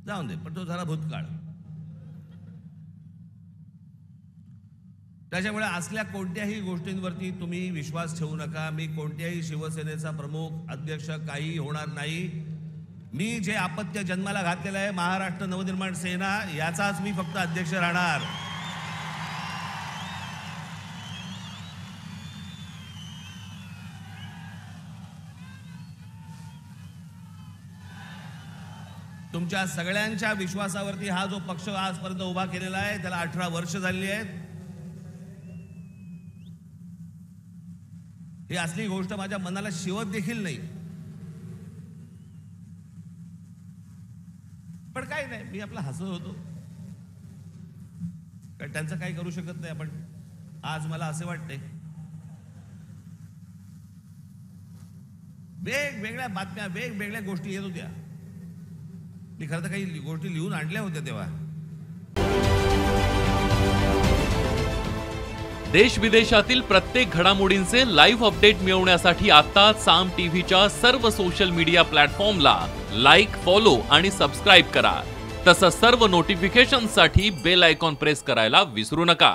जाऊन दे, पण तो झाला भूतकाळ. त्याच्यामुळे असल्या कोणत्याही गोष्टींवरती तुम्ही विश्वास ठेवू नका. मी कोणत्याही शिवसेनेचा प्रमुख अध्यक्ष काही होणार नाही. मी जे अपत्य जन्माला घातलेलं आहे महाराष्ट्र नवनिर्माण सेना, याचाच मी फक्त अध्यक्ष राहणार. तुमच्या सगळ्यांच्या विश्वासावरती हा जो पक्ष आजपर्यंत उभा केलेला आहे त्याला 18 वर्ष झाली आहेत. ही असली गोष्ट माझ्या मनाला शिवत देखील नाही. पण काही नाही, मी आपला हसत होतो, कारण त्यांचं काही करू शकत नाही आपण. आज मला असे वाटते वेगवेगळ्या बातम्या वेगवेगळ्या गोष्टी येत होत्या. मी खरं तर काही गोष्टी लिहून आणल्या होत्या तेव्हा. देश विदेशातील प्रत्येक घडामोडींचे लाईव्ह अपडेट मिळवण्यासाठी आता साम टीव्हीच्या सर्व सोशल मीडिया प्लॅटफॉर्मला लाईक, फॉलो आणि सबस्क्राईब करा. तसंच सर्व नोटिफिकेशनसाठी बेल आयकॉन प्रेस करायला विसरू नका.